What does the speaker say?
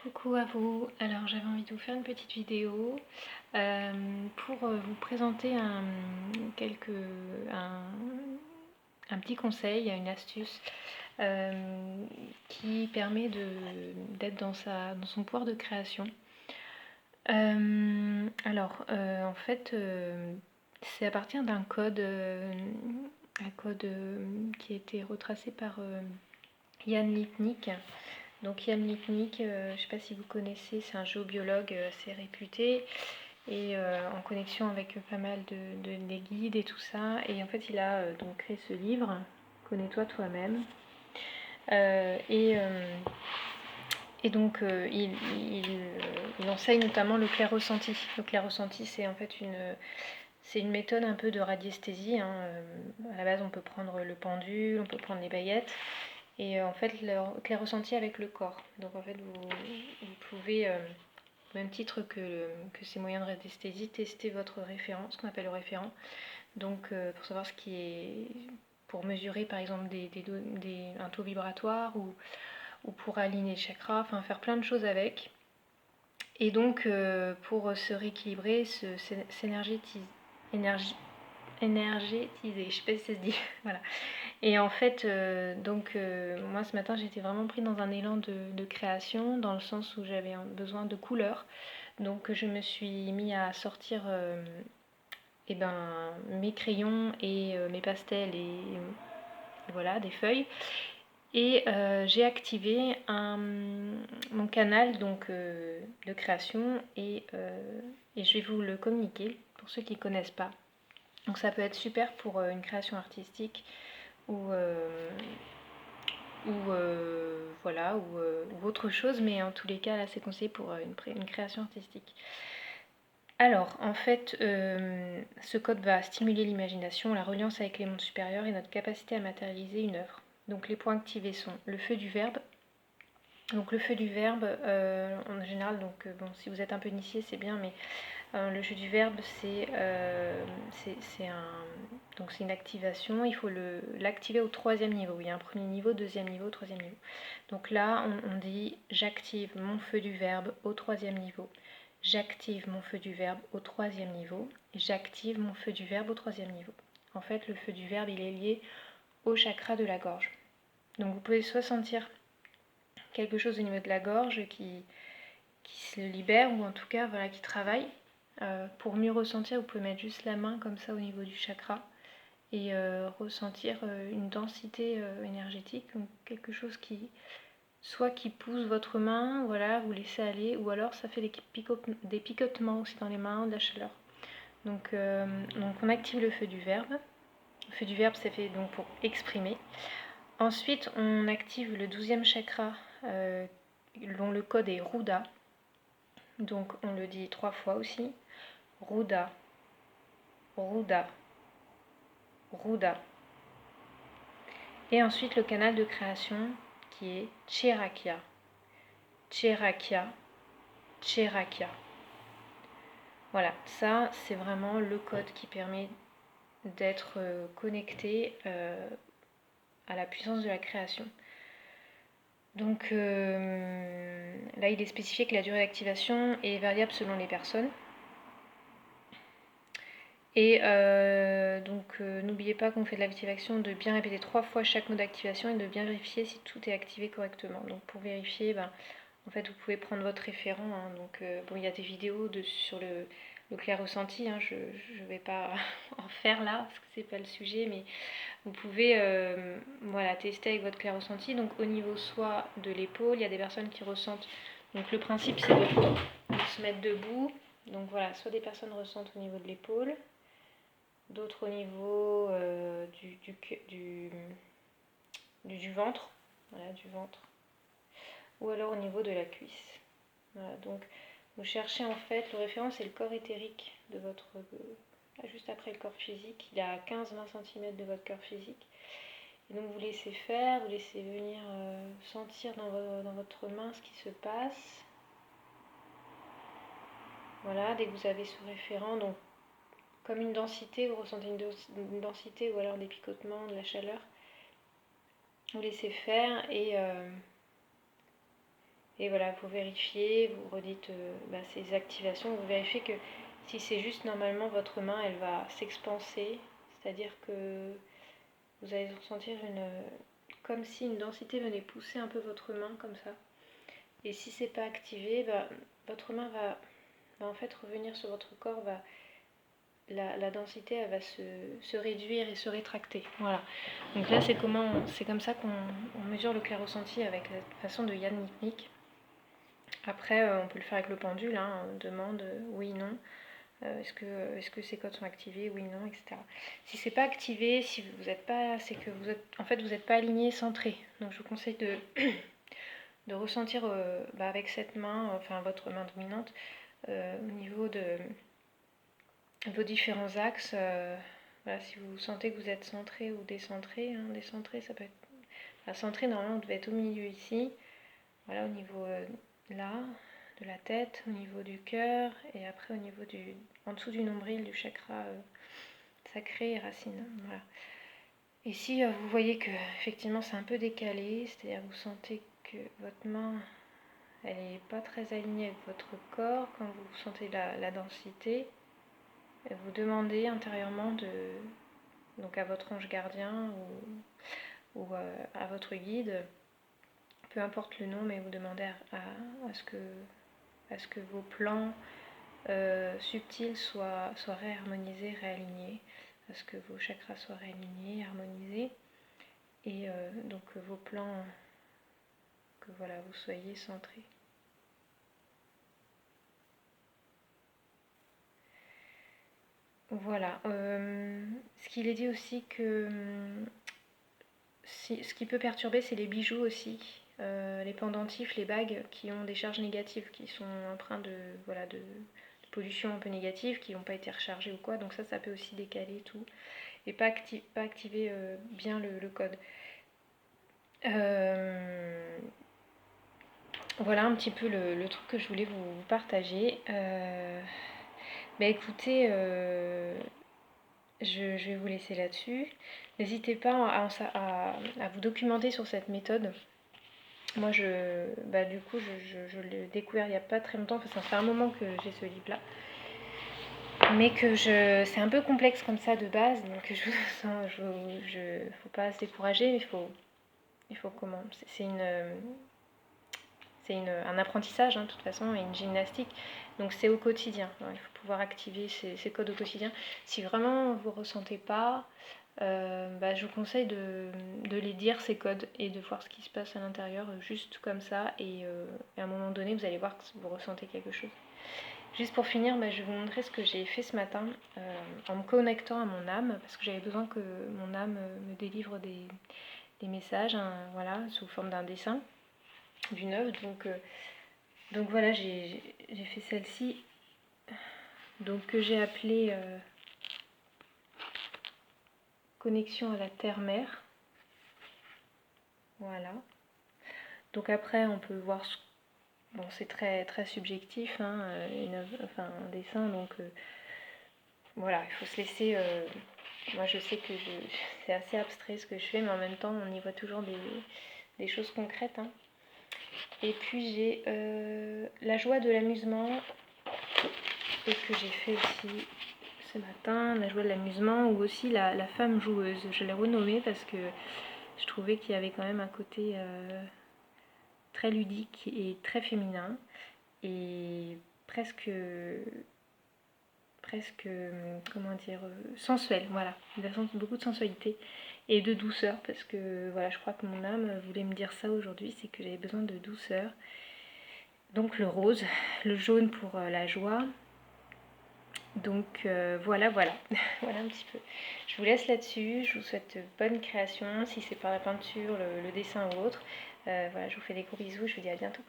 Coucou à vous, alors j'avais envie de vous faire une petite vidéo pour vous présenter un petit conseil, une astuce qui permet d'être dans son pouvoir de création. En fait, c'est à partir d'un code, qui a été retracé par Jan Lipnik. Donc Jan Lipnik, je ne sais pas si vous connaissez, c'est un géobiologue assez réputé et en connexion avec pas mal des guides et tout ça. Et en fait, il a donc créé ce livre, Connais-toi toi-même. Et donc, il enseigne notamment le clair-ressenti. Le clair-ressenti, c'est en fait une méthode un peu de radiesthésie. À la base, on peut prendre le pendule, on peut prendre les baguettes. Et en fait, le clair-ressenti avec le corps. Donc en fait, vous pouvez, au même titre que ces moyens de radiesthésie, tester votre référent, ce qu'on appelle le référent. Donc pour savoir ce qui est... pour mesurer par exemple un taux vibratoire ou pour aligner le chakra, enfin faire plein de choses avec. Et donc pour se rééquilibrer, s'énergétiser, je sais pas si ça se dit, voilà. Et en fait, moi ce matin j'étais vraiment pris dans un élan de création, dans le sens où j'avais besoin de couleurs. Donc je me suis mis à sortir mes crayons et mes pastels et voilà, des feuilles. Et j'ai activé mon canal de création et je vais vous le communiquer pour ceux qui ne connaissent pas. Donc ça peut être super pour une création artistique ou autre chose, mais en tous les cas là c'est conseillé pour une création artistique. Alors en fait ce code va stimuler l'imagination, la reliance avec les mondes supérieurs et notre capacité à matérialiser une œuvre. Donc les points activés sont le feu du verbe. Donc le feu du verbe en général, si vous êtes un peu initié c'est bien, mais le jeu du verbe c'est une activation, il faut l'activer au 3e niveau. Il y a un premier niveau, 2e niveau, 3e niveau. Donc là on dit j'active mon feu du verbe au 3e niveau, j'active mon feu du verbe au 3e niveau, et j'active mon feu du verbe au 3e niveau. En fait le feu du verbe il est lié au chakra de la gorge. Donc vous pouvez soit sentir quelque chose au niveau de la gorge qui se libère, ou en tout cas voilà, qui travaille. Pour mieux ressentir, vous pouvez mettre juste la main comme ça au niveau du chakra et ressentir une densité énergétique, donc quelque chose qui pousse votre main, voilà, vous laissez aller, ou alors ça fait des picotements aussi dans les mains, de la chaleur. Donc on active le feu du verbe. Le feu du verbe, c'est fait donc pour exprimer. Ensuite, on active le 12e chakra, dont le code est Ruda. Donc on le dit 3 fois aussi. Ruda, Ruda, Ruda. Et ensuite le canal de création qui est Cherakya, Cherakya, Cherakya. Voilà, ça c'est vraiment le code qui permet d'être connecté à la puissance de la création. Donc là il est spécifié que la durée d'activation est variable selon les personnes. Et n'oubliez pas qu'on fait de l'activation, de bien répéter 3 fois chaque mot d'activation et de bien vérifier si tout est activé correctement. Donc pour vérifier, en fait vous pouvez prendre votre référent. Il y a des vidéos sur le clair ressenti, je ne vais pas en faire là parce que c'est pas le sujet, mais vous pouvez tester avec votre clair ressenti. Donc au niveau soit de l'épaule, il y a des personnes qui ressentent. Donc le principe c'est de se mettre debout. Donc voilà, soit des personnes ressentent au niveau de l'épaule, d'autres au niveau du ventre, voilà, du ventre, ou alors au niveau de la cuisse. Voilà, donc vous cherchez en fait, le référent c'est le corps éthérique de votre, juste après le corps physique, il est à 15-20 cm de votre corps physique. Et donc vous laissez faire, vous laissez venir sentir dans votre main ce qui se passe. Voilà, dès que vous avez ce référent, donc comme une densité, vous ressentez une densité ou alors des picotements, de la chaleur. Vous laissez faire et Et voilà, vous vérifiez, vous redites ces activations, vous vérifiez que si c'est juste normalement votre main, elle va s'expanser, c'est-à-dire que vous allez ressentir comme si une densité venait pousser un peu votre main comme ça. Et si c'est pas activé, votre main va en fait revenir sur votre corps, la densité elle va se réduire et se rétracter. Voilà. Donc là c'est comme ça qu'on mesure le clair ressenti avec la façon de Jan Lipnik. Après on peut le faire avec le pendule, hein, on demande oui, non. Est-ce que ces codes sont activés, oui, non, etc. Si c'est pas activé, si vous n'êtes pas, c'est que vous n'êtes pas aligné, centré. Donc je vous conseille de ressentir avec cette main, enfin votre main dominante, au niveau de vos différents axes. Voilà, si vous sentez que vous êtes centré ou décentré, hein, décentré, ça peut être. Enfin, centré, normalement, on devait être au milieu ici. Voilà, au niveau là, de la tête, au niveau du cœur, et après au niveau en dessous du nombril, du chakra sacré et racine. Voilà. Ici, vous voyez que effectivement c'est un peu décalé, c'est-à-dire vous sentez que votre main, elle n'est pas très alignée avec votre corps. Quand vous sentez la densité, vous demandez intérieurement donc à votre ange gardien ou à votre guide, peu importe le nom, mais vous demandez à ce que vos plans subtils soient réharmonisés, réalignés, à ce que vos chakras soient réalignés, harmonisés, et donc vos plans, que voilà, vous soyez centrés. Voilà. Ce qu'il est dit aussi que ce qui peut perturber, c'est les bijoux aussi, les pendentifs, les bagues qui ont des charges négatives, qui sont empreints de pollution un peu négative, qui n'ont pas été rechargés ou quoi. Donc ça peut aussi décaler tout et pas activer bien le code. Voilà un petit peu le truc que je voulais vous partager. Écoutez, je vais vous laisser là-dessus. N'hésitez pas à vous documenter sur cette méthode. Moi, du coup, je l'ai découvert il n'y a pas très longtemps. Enfin, ça fait un moment que j'ai ce livre-là. Mais que c'est un peu complexe comme ça de base. Donc, faut pas se décourager. Il faut comment. C'est un apprentissage, hein, de toute façon, et une gymnastique. Donc c'est au quotidien. Il faut pouvoir activer ces codes au quotidien. Si vraiment vous ne ressentez pas, je vous conseille de les dire, ces codes, et de voir ce qui se passe à l'intérieur, juste comme ça. Et à un moment donné, vous allez voir que vous ressentez quelque chose. Juste pour finir, je vais vous montrer ce que j'ai fait ce matin en me connectant à mon âme, parce que j'avais besoin que mon âme me délivre des messages, hein, voilà, sous forme d'un dessin, d'une œuvre. Donc voilà, j'ai fait celle-ci, donc que j'ai appelée Connexion à la Terre-Mère. Voilà. Donc après, on peut voir, bon, c'est très très subjectif, hein, un dessin, donc voilà, il faut se laisser. Moi, je sais que c'est assez abstrait ce que je fais, mais en même temps, on y voit toujours des choses concrètes, hein. Et puis j'ai la joie de l'amusement, et que j'ai fait aussi ce matin, la joie de l'amusement, ou aussi la femme joueuse. Je l'ai renommée parce que je trouvais qu'il y avait quand même un côté très ludique et très féminin, et presque comment dire, sensuel, voilà. Beaucoup de sensualité et de douceur, parce que voilà, je crois que mon âme voulait me dire ça aujourd'hui, c'est que j'avais besoin de douceur. Donc le rose, le jaune pour la joie. Donc voilà voilà un petit peu. Je vous laisse là-dessus, je vous souhaite bonne création, si c'est par la peinture, le dessin ou autre. Voilà, je vous fais des gros bisous, je vous dis à bientôt.